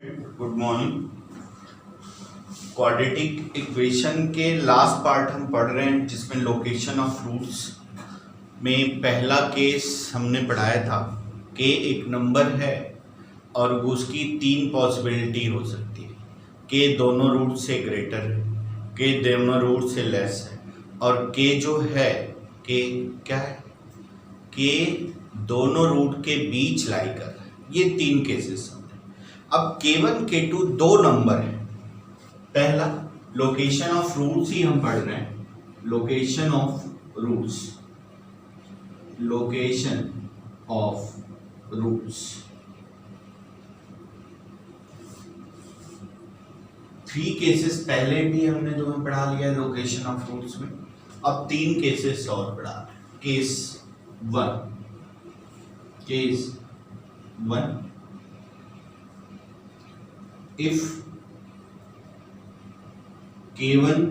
Good morning. Quadratic equation के last part हम पढ़ रहे हैं जिसमें लोकेशन ऑफ रूट्स में पहला केस हमने पढ़ाया था कि एक नंबर है और उसकी तीन पॉसिबिलिटी हो सकती है कि दोनों रूट से ग्रेटर है, कि दोनों रूट से लेस है और के जो है कि क्या है कि दोनों रूट के बीच लाई कर रहा है। ये तीन केसेस हैं। अब K1 K2 दो नंबर है। पहला लोकेशन ऑफ रूट्स ही हम पढ़ रहे हैं, location of roots, location of roots. Three cases पहले भी हमने जो है पढ़ा लिया लोकेशन ऑफ रूट्स में। अब तीन केसेस और पढ़ा रहे हैं। Case one, if K1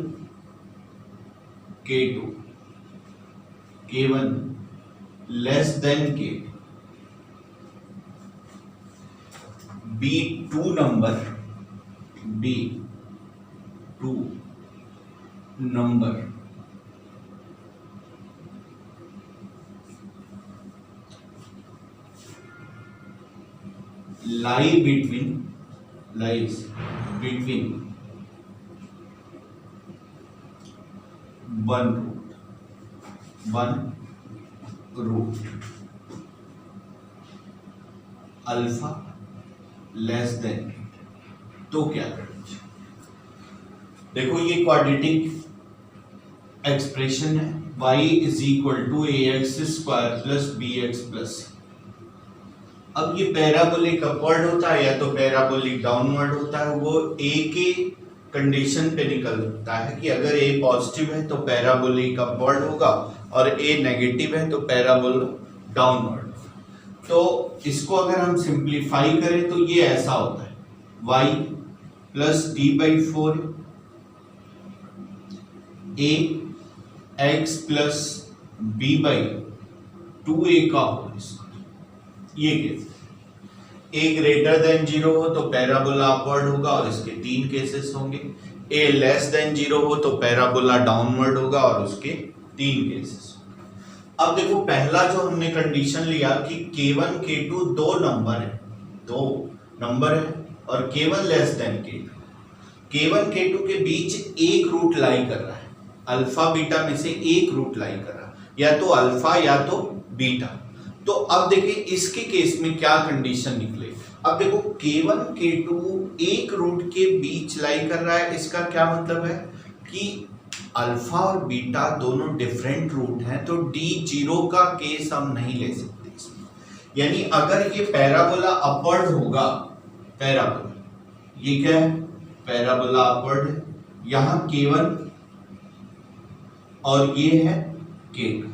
K1 less than K2 B2 number lies between one root alpha less than. तो क्या करें? देखो ये क्वाड्रेटिक एक्सप्रेशन है y is equal to ax square plus bx plus. अब ये पैराबोलिक अपवर्ड होता है या तो पैराबोलिक डाउनवर्ड होता है। वो a के कंडीशन पे निकलता है कि अगर a पॉजिटिव है तो पैराबोलिक अपवर्ड होगा और a नेगेटिव है तो पैराबोलिक डाउनवर्ड। तो इसको अगर हम सिंप्लीफाई करें तो ये ऐसा होता है y plus d/4 a x plus b/2a का होल स्क्वायर। ये केस a ग्रेटर देन 0 हो तो पैराबोला अपवर्ड होगा और इसके तीन केसेस होंगे। a लेस देन 0 हो तो पैराबोला डाउनवर्ड होगा और उसके तीन केसेस। अब देखो पहला जो हमने कंडीशन लिया कि K1 K2 दो नंबर है और K1 less then K2, K1 K2 के बीच एक रूट लाई कर रहा है। अल्फा बीटा में से एक रूट लाई कर रहा है, या तो अल्फा या तो बीटा। तो अब देखिए इसके केस में क्या कंडीशन निकले। अब देखो K1 K2 एक रूट के बीच लाई कर रहा है। इसका क्या मतलब है कि अल्फा और बीटा दोनों डिफरेंट रूट हैं, तो D0 का केस हम नहीं ले सकते इसमें। यानी अगर ये पैराबोला अपवर्ड होगा, पैराबोला ये क्या है, पैराबोला अपवर्ड है, यहां K1 और ये है K2।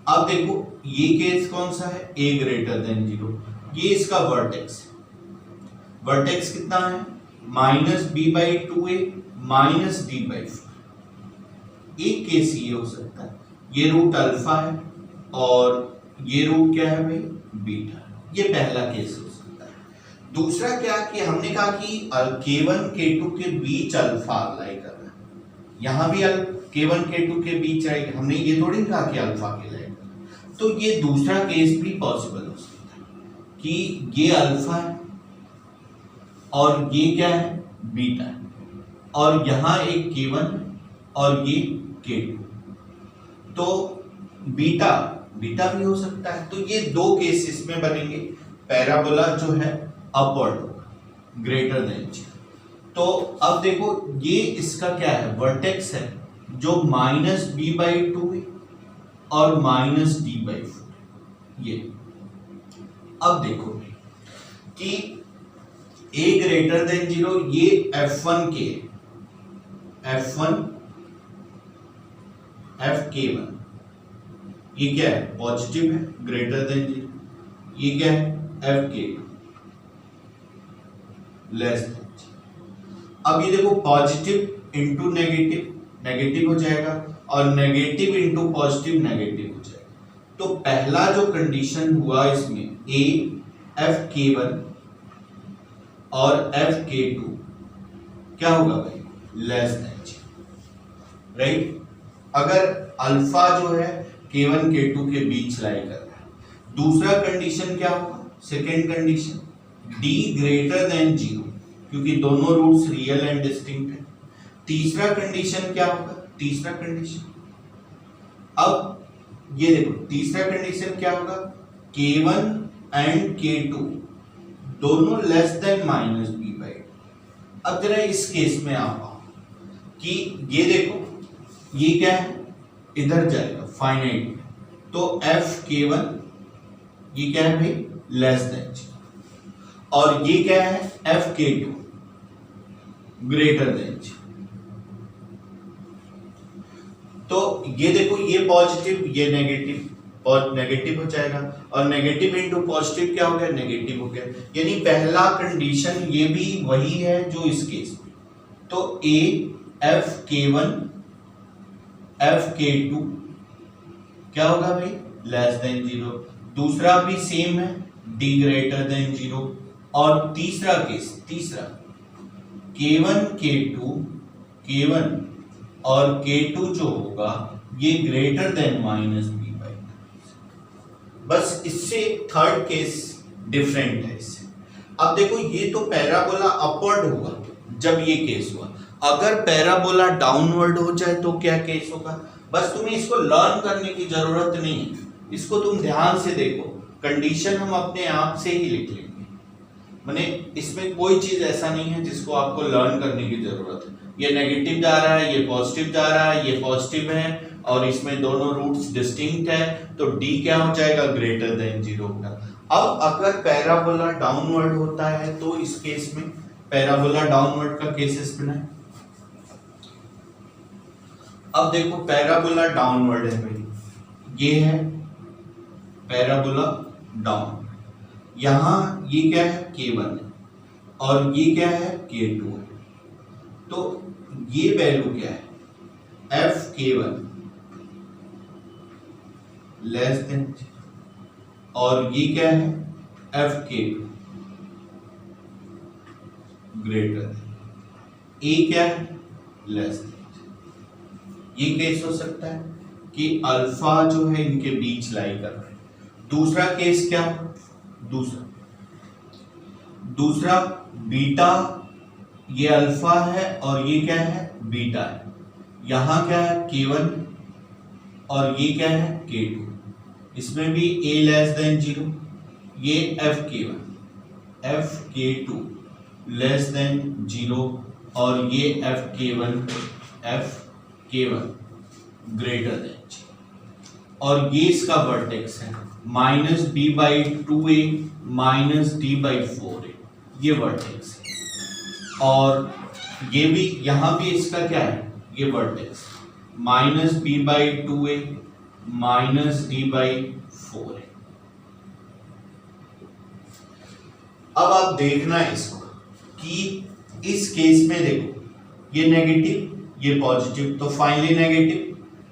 अब देखो ये केस कौन सा है, a ग्रेटर देन 0। ये इसका वर्टेक्स है। वर्टेक्स कितना है, -b/2a माइनस d/4। एक केस ये हो सकता है, ये रूट अल्फा है और ये रूट क्या है भाई, बीटा। ये पहला केस हो सकता है। दूसरा क्या कि हमने कहा कि K1 K2 के बीच अल्फा लाई कर रहा है। यहां भी K1 K2 के बीच आएगा, हमने ये थोड़ी कहा कि अल्फा के लाई। तो ये दूसरा केस भी पॉसिबल हो सकता है कि ये अल्फा है और ये क्या है, बीटा है, और यहां एक K1 और ये K2। तो बीटा भी हो सकता है। तो ये दो केसेस में बनेंगे। पैराबोला जो है अपवर्ड होगा ग्रेटर देन 0। तो अब देखो ये इसका क्या है, वर्टेक्स है जो -b/2 है और -d/4। ये अब देखो कि a ग्रेटर देन 0 ये f1 के f1 Fk1 ये क्या है, पॉजिटिव है ग्रेटर देन 0। ये क्या है, Fk2 लेस देन 0। अब ये देखो पॉजिटिव इंटू नेगेटिव हो जाएगा और नेगेटिव इंटू पॉजिटिव नेगेटिव हो जाएगा। तो पहला जो कंडीशन हुआ इसमें a Fk1 और एफ के टू क्या होगा भाई, लेस देन जीरो, राइट। अगर अल्फा जो है K1 K2 के बीच लाई कर रहा है। दूसरा कंडीशन क्या होगा, second condition D greater than zero, क्योंकि दोनों रूट्स रियल एंड डिस्टिंक्ट है। तीसरा कंडीशन क्या होगा, तीसरा कंडीशन, अब ये देखो तीसरा कंडीशन क्या होगा, K1 एंड K2 दोनों less than minus b by. अब जरा इस केस में आप आओ कि ये देखो ये क्या है, इधर जाएगा फाइनाइट, तो एफ K1 ये क्या है भाई, लेस देन जीरो, और ये क्या है F K2 greater than zero. तो ये देखो ये पॉजिटिव ये नेगेटिव, और नेगेटिव हो जाएगा, और नेगेटिव इंटू पॉजिटिव क्या हो गया, नेगेटिव हो गया। यानी पहला कंडीशन ये भी वही है जो इस केस में। तो ए एफ K1 एफ K2 क्या होगा भाई, लेस देन जीरो। दूसरा भी सेम है, D ग्रेटर देन जीरो। और तीसरा केस, तीसरा K1 K1 और K2 जो होगा ये greater than minus b by. बस इससे थर्ड केस डिफरेंट है इससे। अब देखो ये तो पैराबोला अपवर्ड हुआ जब ये केस हुआ, अगर पैराबोला डाउनवर्ड हो जाए तो क्या केस होगा। बस तुम्हें इसको लर्न करने की जरूरत नहीं है, इसको तुम ध्यान से देखो, कंडीशन हम अपने आप से ही लिख लेंगे। माने इसमें कोई चीज ऐसा नहीं है जिसको आपको लर्न करने की जरूरत है। ये नेगेटिव जा रहा है, ये पॉजिटिव जा रहा है, ये पॉजिटिव है, और इसमें दोनों रूट्स डिस्टिंक्ट है, तो D क्या हो जाएगा, ग्रेटर देन जीरो होगा। अब अगर पैराबोला डाउनवर्ड होता है तो इस केस में पैराबोला डाउनवर्ड का केसेस बनाए। अब देखो पैराबोला डाउनवर्ड है भाई, ये है पैराबोला डाउन, यहां ये क्या है K1 है और ये क्या है K2 है, तो ये वैल्यू क्या है एफ K1 लेस देन, और ये क्या है एफ K2 ग्रेटर देन, ए क्या है लेस देन। ये केस हो सकता है कि अल्फा जो है इनके बीच लाई कर रहा है। दूसरा केस क्या, दूसरा बीटा, ये अल्फा है और ये क्या है बीटा है, यहां क्या है K1 और ये क्या है K2, इसमें भी A लेस देन जीरो, ये F K2 less than zero, और ये F K1 greater than zero, और ये इसका वर्टेक्स है minus b by 2a minus d by 4a, ये वर्टेक्स है। और ये भी यहां भी इसका क्या है, ये vertex minus b by 2a minus d by 4a। अब आप देखना है इसको कि इस केस में देखो ये नेगेटिव ये पॉजिटिव, तो फाइनली नेगेटिव,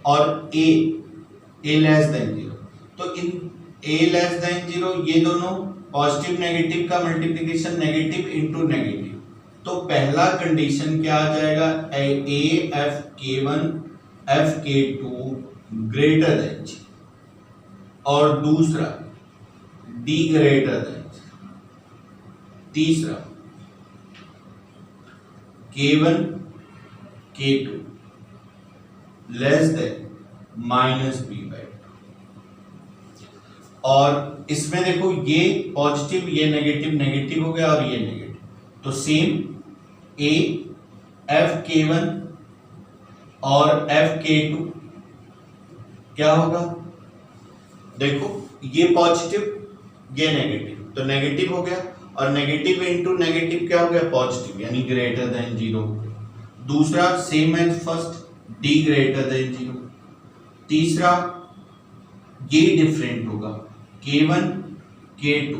और ए लेस देन जीरो, तो in a less than zero ये दोनों पॉजिटिव नेगेटिव का मल्टीप्लिकेशन नेगेटिव इंटू नेगेटिव, तो पहला कंडीशन क्या आ जाएगा, a f K1 f K2 greater than zero, और दूसरा D ग्रेटर देन, तीसरा K1 K2 less than minus b by. और इसमें देखो ये पॉजिटिव ये नेगेटिव, नेगेटिव हो गया और ये नेगेटिव, तो सेम ए एफ K1 और एफ K2 क्या होगा, देखो ये पॉजिटिव ये नेगेटिव, तो नेगेटिव हो गया, और नेगेटिव इंटू नेगेटिव क्या हो गया पॉजिटिव, यानी ग्रेटर देन जीरो। दूसरा same as first D greater than zero. तीसरा ये डिफरेंट होगा K1 K2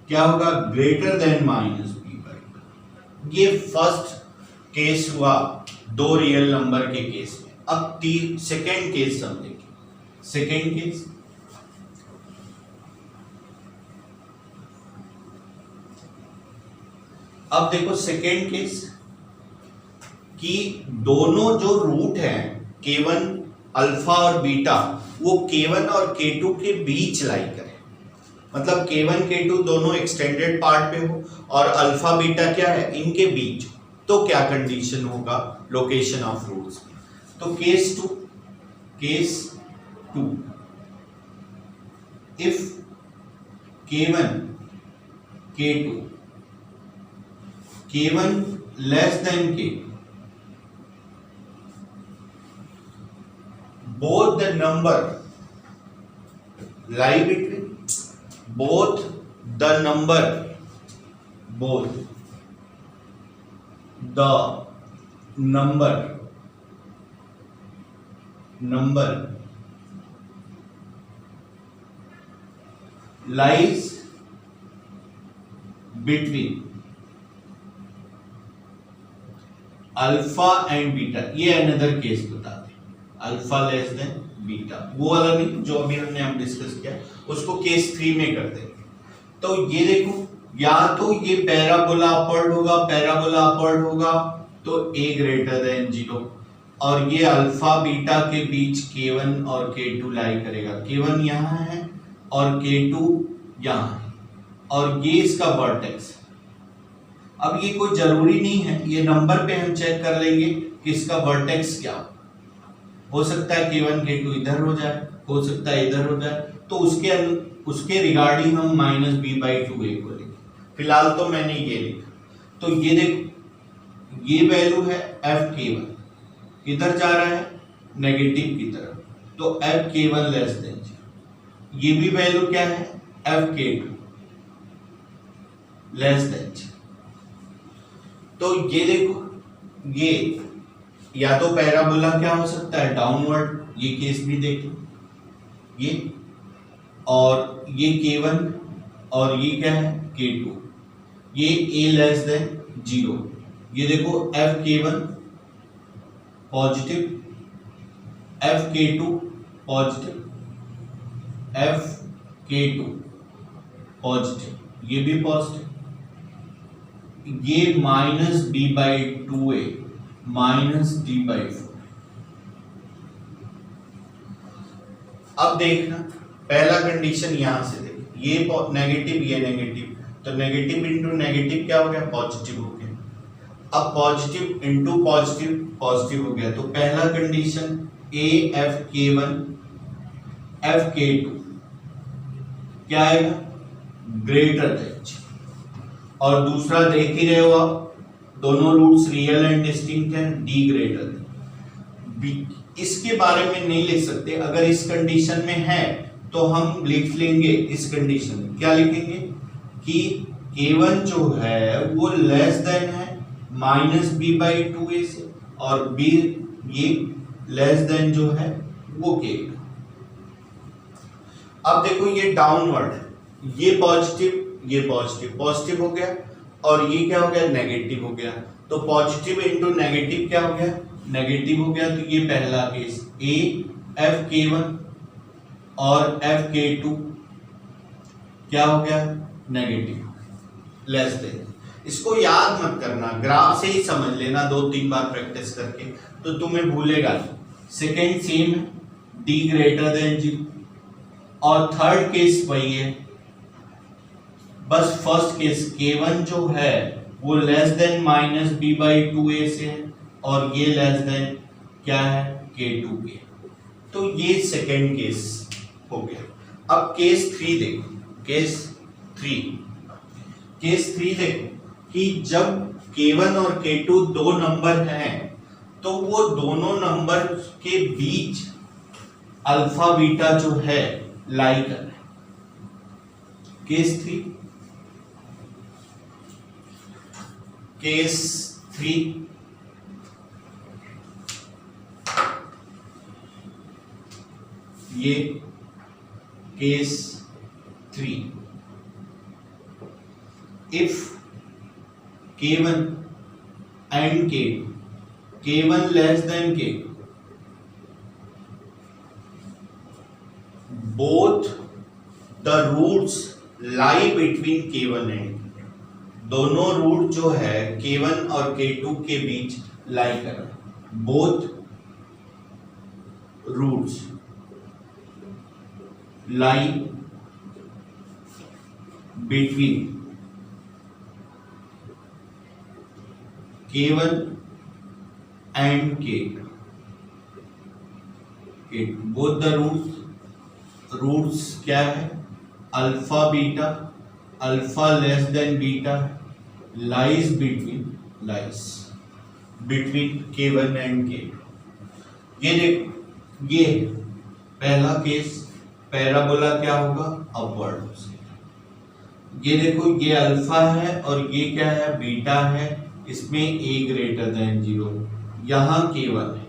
क्या होगा, greater than minus b by. ये फर्स्ट केस हुआ दो रियल नंबर के केस में। अब सेकेंड केस समझेंगे। सेकेंड केस, अब देखो सेकेंड केस कि दोनों जो रूट हैं K1 अल्फा और बीटा वो K1 और K2 के बीच लाई करें, मतलब K1 K2 दोनों एक्सटेंडेड पार्ट पे हो और अल्फा बीटा क्या है इनके बीच, तो क्या कंडीशन होगा लोकेशन ऑफ रूट्स। तो case two if K1 less than K, both the number lie between both the number lies between alpha and beta. ये अनदर केस बताते हैं, अल्फा लेस देन बीटा, वो वाला नहीं जो अभी हमने डिस्कस किया, उसको केस 3 में कर देंगे। तो ये देखो या तो ये पैराबोला अपवर्ड होगा तो a ग्रेटर देन 0, और ये अल्फा बीटा के बीच K1 और K2 लाई करेगा। K1 यहाँ है और K2 यहाँ है, और ये इसका वर्टेक्स। अब ये कोई जरूरी नहीं है, ये नंबर पे हम चेक कर लेंगे कि इसका वर्टेक्स क्या हो सकता है K1 K2 इधर हो जाए, हो सकता है इधर हो जाए, तो उसके रिगार्डिंग हम -b/2a को लेंगे। फिलहाल तो मैंने ये लिखा, तो ये देखो ये वैल्यू है fk1, किधर जा रहा है नेगेटिव की तरफ, तो fk1 लेस देन 0। ये भी वैल्यू क्या है fk2 लेस देन 0। तो ये देखो ये या तो पैराबोला क्या हो सकता है डाउनवर्ड, ये केस भी देख लो, ये और ये K1 और ये क्या है K2, ये a लेस देन 0। ये देखो fk1 positive, fk2 positive, fk2 positive, ये भी पॉजिटिव, ये -b/2a -d/4। अब देखना पहला कंडीशन यहां से देख, ये नेगेटिव ये नेगेटिव, तो नेगेटिव इंटू नेगेटिव क्या हो गया पॉजिटिव हो गया। अब पॉजिटिव इंटू पॉजिटिव पॉजिटिव हो गया, तो पहला कंडीशन a fk1 fk2 क्या आएगा ग्रेटर देन, और दूसरा देख ही रहे हो आप दोनों रूट्स रियल एंड डिस्टिंक्ट हैं, d ग्रेटर देन। इसके बारे में नहीं लिख सकते, अगर इस कंडीशन में है तो हम लिख लेंगे इस कंडीशन में, क्या लिखेंगे कि K1 जो है वो लेस देन है -b/2a से, और b ये लेस देन जो है वो K2। अब देखो ये डाउनवर्ड है, ये पॉजिटिव पॉजिटिव हो गया, और ये क्या हो गया नेगेटिव हो गया, तो पॉजिटिव इंटू नेगेटिव क्या हो गया नेगेटिव हो गया। तो ये पहला केस a fk1 और fk2 क्या हो गया नेगेटिव लेस देन। इसको याद मत करना, ग्राफ से ही समझ लेना 2-3 बार प्रैक्टिस करके, तो तुम्हें भूलेगा। सेकेंड सेम है d ग्रेटर देन 0, और थर्ड केस वही है, बस फर्स्ट केस K1 जो है वो लेस देन -b/2a से है, और ये लेस देन क्या है K2 के, तो ये सेकेंड केस हो गया। अब केस 3 देखो, केस 3 देखो कि जब K1 और K2 दो नंबर हैं तो वो दोनों नंबर के बीच अल्फा बीटा जो है लाई कर रहे हैं। केस 3 ये case 3 if K1 and K1 less than K, both the roots lie between K1 and K, दोनों रूट जो है K1 और K2 के बीच लाई कर रहा है। Both roots lie between K1 and K2. Both the roots क्या है? Alpha beta, alpha less than beta, lies between K1 and K2। ये देखो, ये पहला केस पैराबोला क्या होगा? अपवर्ड हो जाएगा। ये देखो, ये अल्फा है और ये क्या है? बीटा है। इसमें a ग्रेटर देन 0, यहां K1 है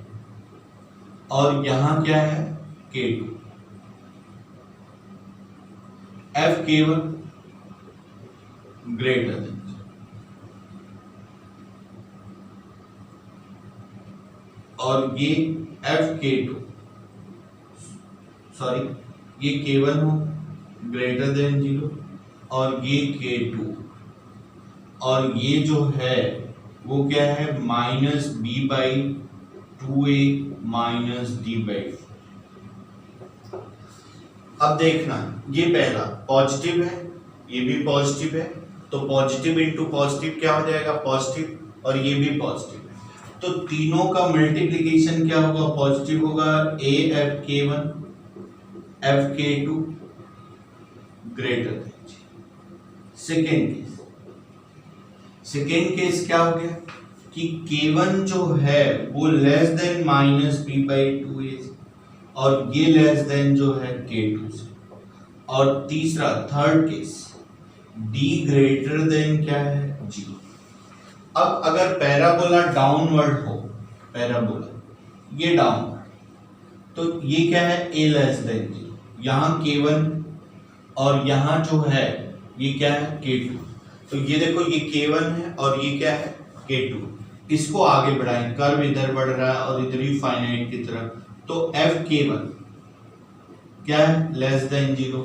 और यहां क्या है? K2। f K1 greater than 0 और ये f K2 सॉरी ये K1 हो ग्रेटर देन 0 और ये K2 और ये जो है वो क्या है? -b/2a -d/4। अब देखना, ये पहला पॉजिटिव है, ये भी पॉजिटिव है, तो पॉजिटिव इंटू पॉजिटिव क्या हो जाएगा? पॉजिटिव, और ये भी पॉजिटिव है, तो तीनों का मल्टीप्लिकेशन क्या होगा? पॉजिटिव होगा। a f K1 f K2 greater then. Second case क्या हो गया कि K1 जो है वो लेस देन -b/2a और ये लेस देन जो है K2 से। और तीसरा third case d greater then क्या है? 0। अब अगर पैराबोला डाउनवर्ड हो, पैराबोला ये डाउनवर्ड, तो ये क्या है? a लेस देन 0, यहां K1 और यहां जो है ये क्या है? K2। तो ये देखो, ये K1 है और ये क्या है? K2। इसको आगे बढ़ाएं, कर्व इधर बढ़ रहा है और इधर ही फाइनाइट की तरफ, तो f K1 क्या है? लेस देन 0,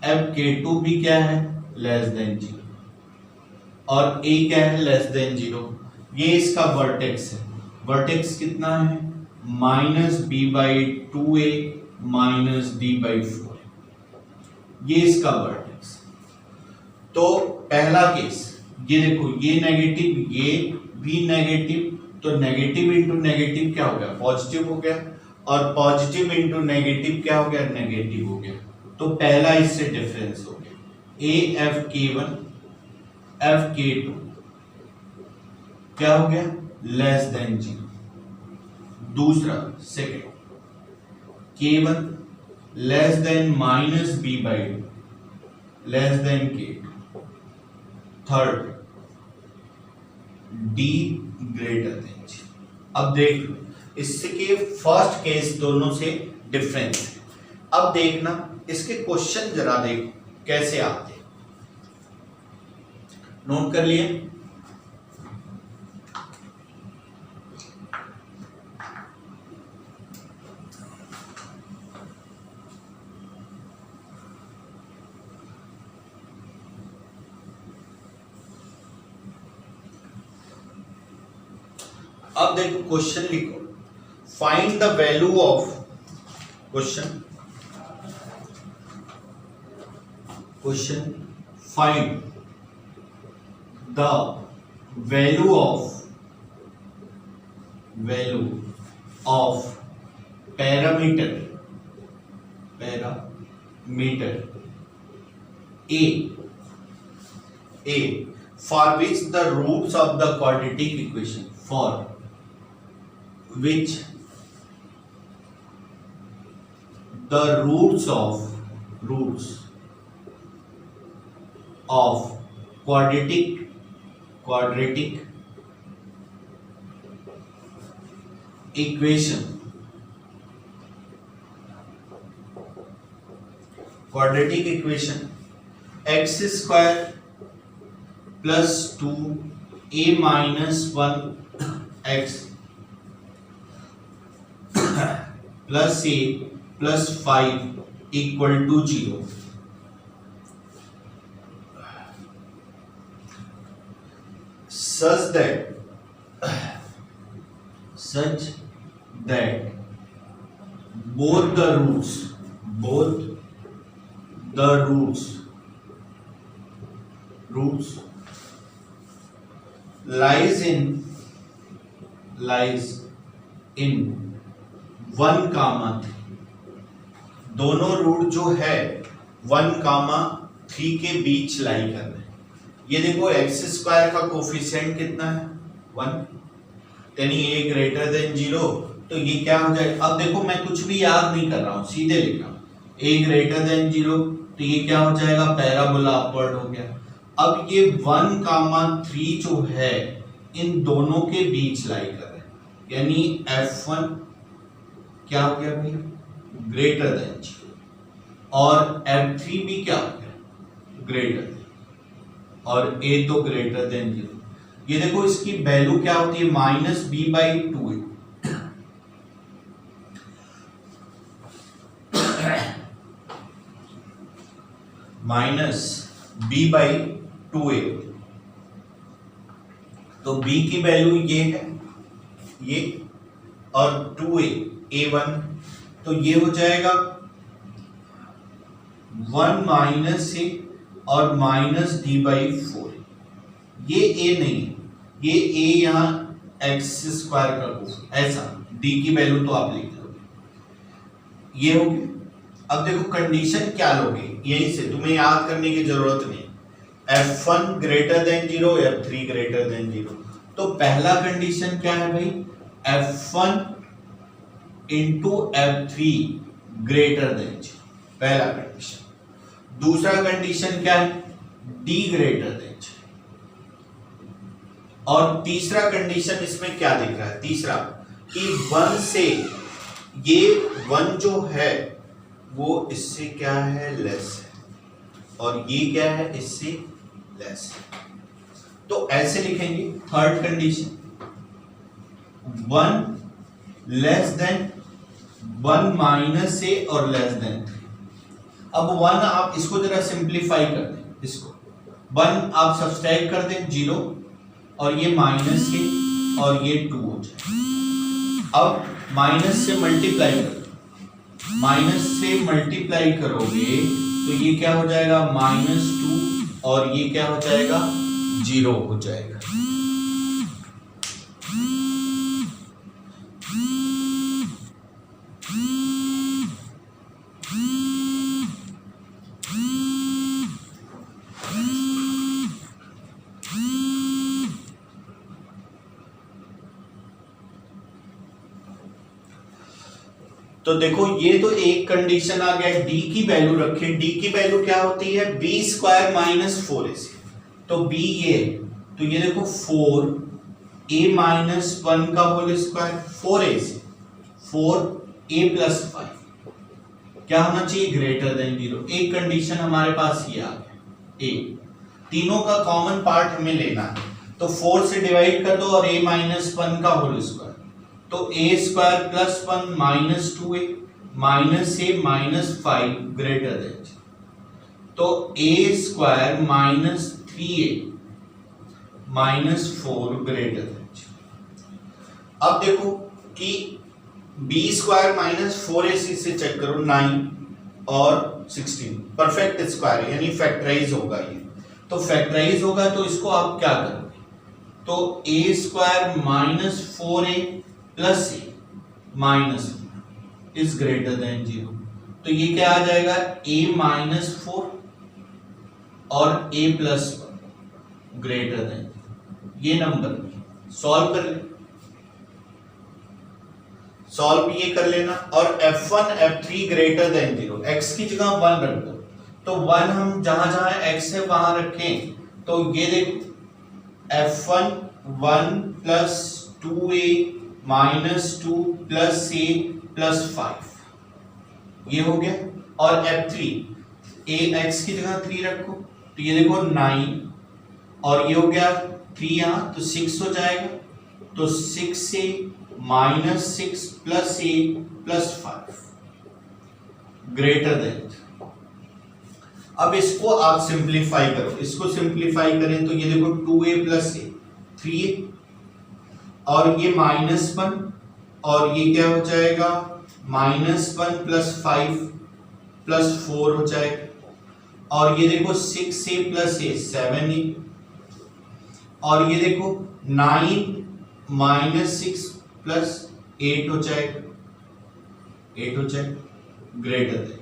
f K2 भी क्या है? लेस देन 0 और a क्या है? Less than 0। ये इसका वर्टेक्स है। वर्टेक्स कितना है? -b/2a -d/4, ये इसका वर्टेक्स। तो पहला केस, ये देखो, ये नेगेटिव, ये भी नेगेटिव, तो नेगेटिव इंटू नेगेटिव क्या हो गया? पॉजिटिव हो गया, और पॉजिटिव इंटू नेगेटिव क्या हो गया? नेगेटिव हो गया। तो पहला इससे डिफरेंस हो गया। a f K1 f K2 क्या हो गया? Less than 0। दूसरा second K1 less then -b/2 less than K2। Third d greater then 0। अब देख लो, इससे के फर्स्ट केस दोनों से डिफरेंस है। अब देखना इसके क्वेश्चन जरा देखो कैसे आते हैं। नोट कर लिए? अब देखो, क्वेश्चन लिखो, find the value of question find the value of parameter a for which the roots of the quadratic equation which the roots of quadratic equation x square plus 2a minus 1 x plus a plus 5 equal to 0। such that both the roots lies in 1, 3। दोनों root जो है 1, 3 के बीच लाई कर रहे हैं। ये देखो x square का कोफिशिएंट कितना है 1, यानी a ग्रेटर देन 0, तो ये क्या हो जाएगा। अब देखो मैं कुछ भी याद नहीं कर रहा हूं, सीधे लिख रहा हूं a ग्रेटर देन 0, तो ये क्या हो जाएगा, पैराबोला अपवर्ड हो गया। अब ये 1, 3 जो है इन दोनों के बीच लाई कर रहे हैं, यानी f1 क्या हो गया भाई, ग्रेटर देन 0, और f3 भी क्या हो गया, ग्रेटर देन, और a तो ग्रेटर देन 0। ये देखो इसकी वैल्यू क्या होती है, -b/2a। -b/2a, तो b की वैल्यू ये है, ये, और 2a a1, तो ये हो जाएगा 1 - a और -d/4। ये a नहीं है, ये a यहां x² का कोफिशिएंट, ऐसा d की वैल्यू तो आप लिख लोगे, ये हो गया। अब देखो कंडीशन क्या लोगे, यहीं से तुम्हें याद करने की जरूरत नहीं, f1 greater than 0, f3 greater than 0। तो पहला कंडीशन क्या है भाई, f1 into f3 greater than 0, पहला कंडीशन। दूसरा कंडीशन क्या है, d ग्रेटर देन 0। और तीसरा कंडीशन इसमें क्या दिख रहा है, तीसरा कि 1 से ये 1 जो है वो इससे क्या है, लेस है, और ये क्या है, इससे लेस है। तो ऐसे लिखेंगे third condition, 1 less than 1 minus A और लेस देन 3। अब 1 आप इसको जरा सिंप्लीफाई कर दें, इसको 1 आप सब्सट्रैक्ट कर दें 0, और ये माइनस ए और ये 2 हो जाए। अब माइनस से मल्टीप्लाई कर, माइनस से मल्टीप्लाई करोगे तो ये क्या हो जाएगा, -2, और ये क्या हो जाएगा, 0 हो जाएगा। तो देखो ये तो एक कंडीशन आ गया, d की वैल्यू रखे, d की वैल्यू क्या होती है, b² - 4ac, तो b ये, तो ये देखो 4a - 1 का होल स्क्वायर, 4ac, 4a + 5 क्या होना चाहिए, ग्रेटर देन 0। एक कंडीशन हमारे पास ये आ गया, a, तीनों का कॉमन पार्ट हमें लेना है, तो 4 से डिवाइड कर दो और a - 1 का होल स्क्वायर, तो a² + 1 -2a -a -5 greater than, तो a² - 3a -4 ग्रेटर देन। अब देखो कि b² - 4ac से चेक करो, 9 और 16 परफेक्ट स्क्वायर, यानी फैक्टराइज होगा ये, तो फैक्टराइज होगा तो इसको आप क्या करोगे, तो a² - 4a + a - is greater than 0, तो ये क्या आ जाएगा, a - 4 और a + 1 ग्रेटर देन, ये नंबर सॉल्व कर ले, सॉल्व ये कर लेना, और f1 f3 greater than 0, x की जगह 1 रख दो, तो 1 हम जहां जहां x है वहां रखें, तो ये देखो f1 1 + 2a -2 + a + 5 ये हो गया, और f3 a x की जगह 3 रखो, तो ये देखो 9, और ये हो गया 3 यहां, तो 6 हो जाएगा, तो 6a -6 + a + 5 ग्रेटर देन। अब इसको आप सिंप्लीफाई करो, इसको सिंप्लीफाई करें तो ये देखो 2a + a, 3 और ये -1 और ये क्या हो जाएगा -1 + 5 + 4 हो जाएगा और ये देखो 6a + a 7a और ये देखो 9 - 6 + 8 हो जाएगा 8 हो जाएगा ग्रेटर देन।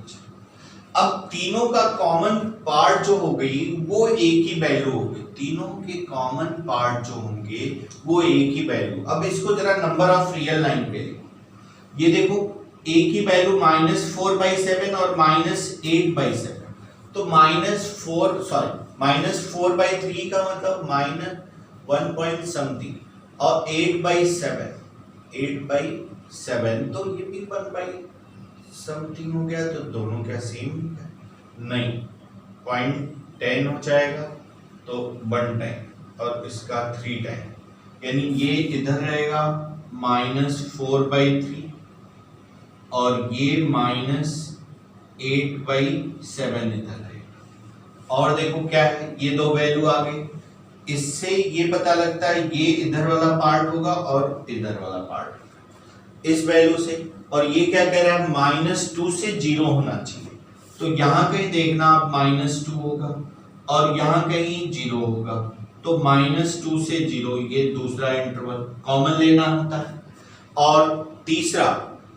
अब तीनों का कॉमन पार्ट जो हो गई वो एक ही वैल्यू होगी, तीनों के कॉमन पार्ट जो होंगे वो एक ही वैल्यू। अब इसको जरा नंबर ऑफ रियल लाइन पे देखो, ये देखो एक ही वैल्यू -4/7 और -8/7, तो -4/3 का मतलब -1 पॉइंट समथिंग और 8/7 तो ये भी 1 समथिंग हो गया, तो दोनों क्या सेम है? नहीं, 0.10 हो जाएगा तो 1 टाइम और इसका 3 टाइम, यानी ये इधर रहेगा -4/3 और ये -8/7 इधर रहेगा। और देखो क्या है, ये दो वैल्यू आ गई, इससे ये पता लगता है ये इधर वाला पार्ट होगा और इधर वाला पार्ट होगा इस वैल्यू से। और ये क्या कह रहा है -2 से 0 होना चाहिए, तो यहां कहीं देखना आप -2 होगा और यहां कहीं 0 होगा, तो -2 से 0 ये दूसरा इंटरवल कॉमन लेना होता है। और तीसरा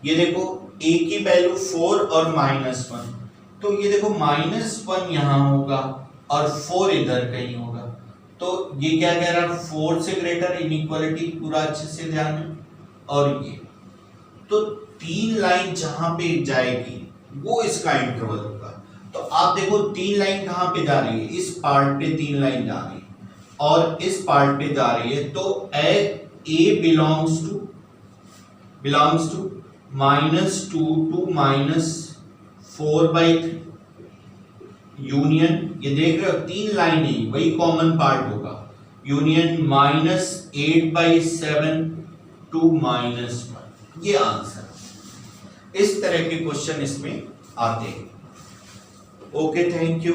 ये देखो एक ही वैल्यू 4 और -1, तो ये देखो -1 यहां होगा और 4 इधर कहीं होगा, तो ये क्या कह रहा है 4 से ग्रेटर, इनइक्वालिटी पूरा अच्छे से ध्यान है। और ये तो 3 लाइन जहां पे जाएगी वो इसका इंटरवल होगा। तो आप देखो 3 लाइन कहां पे जा रही है, इस पार्ट पे 3 लाइन जा रही है और इस पार्ट पे जा रही है, तो A belongs to -2 to -4/3 union, ये देख रहे हो 3 लाइन ही वही कॉमन पार्ट होगा, यूनियन -8/7 to -1, ये आंसर। इस तरह के क्वेश्चन इसमें आते हैं। Okay, thank you.